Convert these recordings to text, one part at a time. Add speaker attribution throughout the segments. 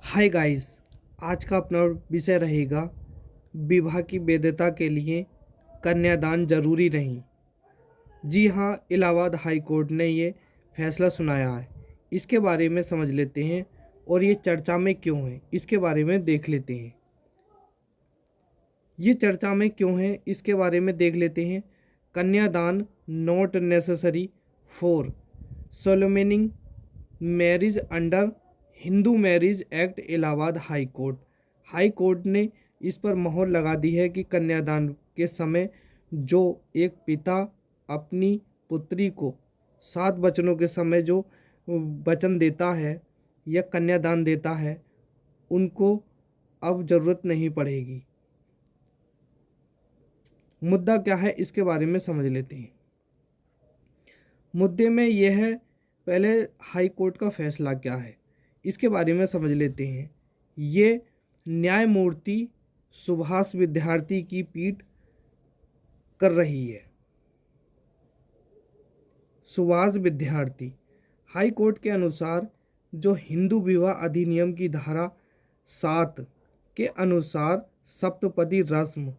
Speaker 1: Hi guys. आज का अपना विषय रहेगा विवाह की वैधता के लिए कन्यादान जरूरी नहीं। जी हाँ, इलाहाबाद हाई कोर्ट ने ये फैसला सुनाया है। इसके बारे में समझ लेते हैं और ये चर्चा में क्यों है इसके बारे में देख लेते हैं। ये चर्चा में क्यों है इसके बारे में देख लेते हैं। Kanyadaan not necessary for solemnising marriage under Hindu Marriage Act Allahabad High Court ने इस पर मोहर लगा दी है कि कन्यादान के समय जो एक पिता अपनी पुत्री को 7 वचनों के समय जो वचन देता है या कन्यादान देता है, उनको अब ज़रूरत नहीं पड़ेगी। मुद्दा क्या है इसके बारे में समझ लेते हैं। मुद्दे में यह है, पहले हाई कोर्ट का फैसला क्या है इसके बारे में समझ लेते हैं। ये न्यायमूर्ति सुभाष विद्यार्थी की पीठ कर रही है। सुभाष विद्यार्थी हाई कोर्ट के अनुसार जो हिंदू विवाह अधिनियम की धारा 7 के अनुसार सप्तपदी रस्म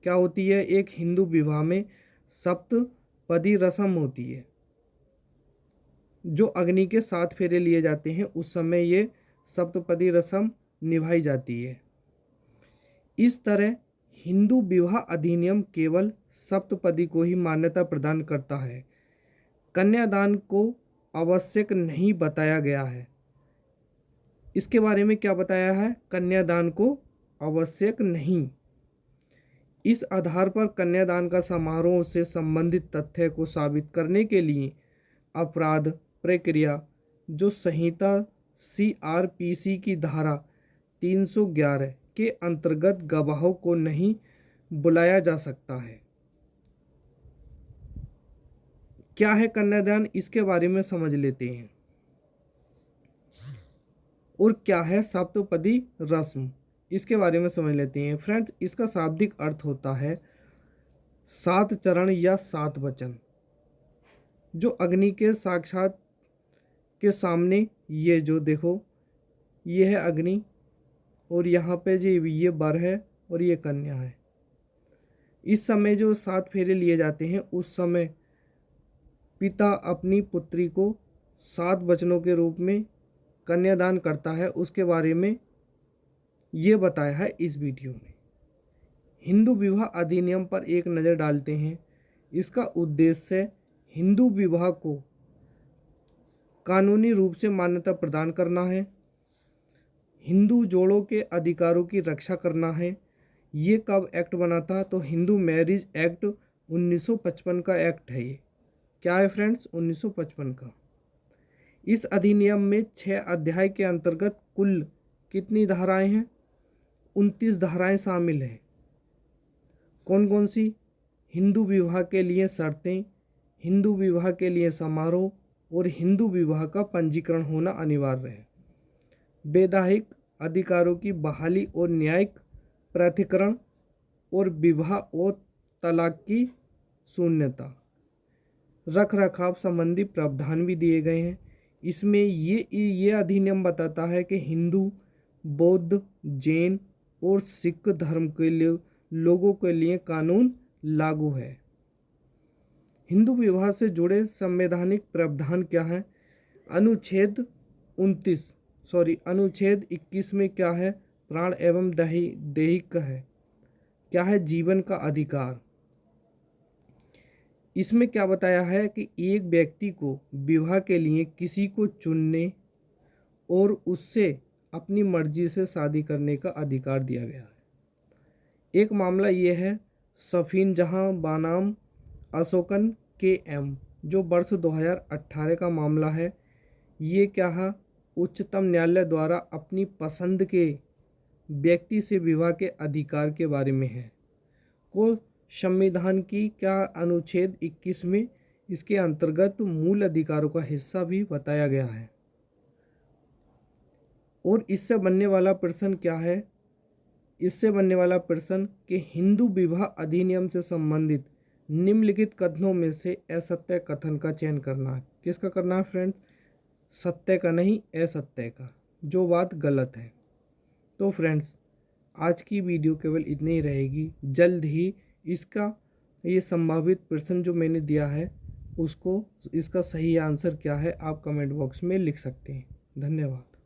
Speaker 1: क्या होती है, एक हिंदू विवाह में सप्तपदी रस्म होती है। जो अग्नि के 7 फेरे लिए जाते हैं उस समय ये सप्तपदी रस्म निभाई जाती है। इस तरह हिंदू विवाह अधिनियम केवल सप्तपदी को ही मान्यता प्रदान करता है। कन्यादान को आवश्यक नहीं बताया गया है। इसके बारे में क्या बताया है, कन्यादान को आवश्यक नहीं। इस आधार पर कन्यादान का समारोह से संबंधित तथ्य को साबित करने के लिए अपराध प्रक्रिया जो संहिता CRPC की धारा 311 के अंतर्गत गवाहों को नहीं बुलाया जा सकता है। क्या है कन्यादान इसके बारे में समझ लेते हैं। और क्या है सप्तपदी रस्म इसके बारे में समझ लेते हैं। फ्रेंड्स, इसका शाब्दिक अर्थ होता है 7 चरण या 7 वचन। जो अग्नि के साक्षात के सामने ये जो देखो ये है अग्नि और यहाँ पे जी ये वर है और ये कन्या है। इस समय जो 7 फेरे लिए जाते हैं उस समय पिता अपनी पुत्री को 7 वचनों के रूप में कन्यादान करता है। उसके बारे में ये बताया है इस वीडियो में। हिंदू विवाह अधिनियम पर एक नज़र डालते हैं। इसका उद्देश्य हिंदू विवाह को कानूनी रूप से मान्यता प्रदान करना है, हिंदू जोड़ों के अधिकारों की रक्षा करना है। ये कब एक्ट बना था, तो हिंदू मैरिज एक्ट 1955 का एक्ट है। ये क्या है फ्रेंड्स, 1955 का। इस अधिनियम में 6 अध्याय के अंतर्गत कुल कितनी धाराएं हैं, 29 धाराएं शामिल हैं। कौन कौन सी, हिंदू विवाह के लिए शर्तें, हिंदू विवाह के लिए समारोह और हिंदू विवाह का पंजीकरण होना अनिवार्य है। वैधानिक अधिकारों की बहाली और न्यायिक प्राधिकरण और विवाह और तलाक की शून्यता, रख रखाव संबंधी प्रावधान भी दिए गए हैं। इसमें ये अधिनियम बताता है कि हिंदू, बौद्ध, जैन और सिख धर्म के लिए लोगों के लिए कानून लागू है। हिंदू विवाह से जुड़े संवैधानिक प्रावधान क्या है, अनुच्छेद 21 में क्या है, प्राण एवं दैहिक है, क्या है, जीवन का अधिकार। इसमें क्या बताया है कि एक व्यक्ति को विवाह के लिए किसी को चुनने और उससे अपनी मर्जी से शादी करने का अधिकार दिया गया है। एक मामला ये है सफीन जहां बनाम अशोकन KM जो वर्ष 2018 का मामला है। ये क्या है, उच्चतम न्यायालय द्वारा अपनी पसंद के व्यक्ति से विवाह के अधिकार के बारे में है। को संविधान की क्या अनुच्छेद 21 में इसके अंतर्गत मूल अधिकारों का हिस्सा भी बताया गया है। और इससे बनने वाला प्रश्न क्या है, इससे बनने वाला प्रश्न कि हिंदू विवाह अधिनियम से संबंधित निम्नलिखित कथनों में से असत्य कथन का चयन करना है। किसका करना है फ्रेंड्स, सत्य का नहीं, असत्य का, जो बात गलत है। तो फ्रेंड्स, आज की वीडियो केवल इतनी ही रहेगी। जल्द ही इसका ये संभावित प्रश्न जो मैंने दिया है उसको, इसका सही आंसर क्या है आप कमेंट बॉक्स में लिख सकते हैं। धन्यवाद।